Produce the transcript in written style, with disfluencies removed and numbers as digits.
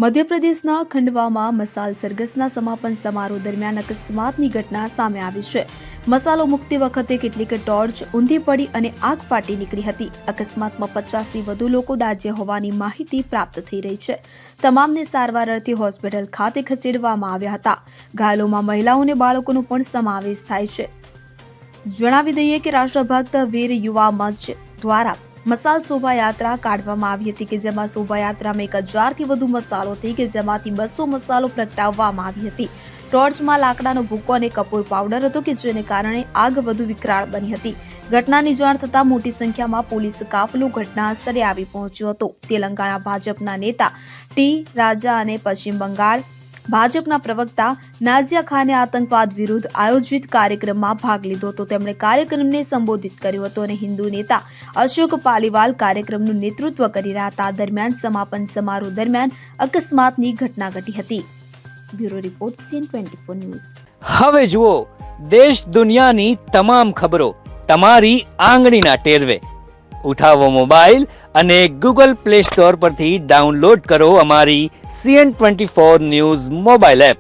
મધ્યપ્રદેશના ખંડવામાં મસાલ સરઘસના સમાપન સમારોહ દરમિયાન અકસ્માતની ઘટના સામે આવી છે. મસાલો મૂકતી વખતે કેટલીક ટોર્ચ ઊંધી પડી અને આગ ફાટી નીકળી હતી. અકસ્માતમાં 50થી વધુ લોકો દાઝ્યા હોવાની માહિતી પ્રાપ્ત થઈ રહી છે. તમામને સારવાર અર્થે હોસ્પિટલ ખાતે ખસેડવામાં આવ્યા હતા. ઘાયલોમાં મહિલાઓ અને બાળકોનો પણ સમાવેશ થાય છે. જણાવી દઈએ કે રાષ્ટ્રભક્ત વીર યુવા મંચ દ્વારા મસાલ શોભાયાત્રા કાઢવામાં આવી હતી કે જેમાં શોભાયાત્રામાં 1000થી વધુ મસાલો હતી કે જેમાંથી 200 મસાલો પ્રગટાવવામાં આવી હતી. ટોર્ચમાં લાકડાનો ભૂકો અને કપૂર પાવડર હતો કે જેને કારણે આગ વધુ વિકરાળ બની હતી. ઘટનાની જાણ થતાં મોટી સંખ્યામાં પોલીસ કાફલો ઘટના સ્થળે આવી પહોંચ્યો હતો. તેલંગાણા ભાજપના નેતા ટી રાજા અને પશ્ચિમ બંગાળ ભાજપના પ્રવક્તા નાઝિયા ખાને આતંકવાદ વિરુદ્ધ આયોજિત કાર્યક્રમમાં ભાગ લીધો હતો. તેમણે કાર્યક્રમને સંબોધિત કર્યો હતો અને હિન્દુ નેતા અશોક પાલીવાલ કાર્યક્રમનું નેતૃત્વ કરી રહ્યા હતા. દરમિયાન સમાપન સમારોહ દરમિયાન અકસ્માતની ઘટના ઘટી હતી. Bureau report CN24 news. હવે જુઓ દેશ દુનિયાની તમામ ખબરો તમારી આંગળીના ટેરવે. ઉઠાવો મોબાઈલ અને Google Play Store પરથી ડાઉનલોડ કરો અમારી CN24 ન્યૂઝ મોબાઈલ એપ.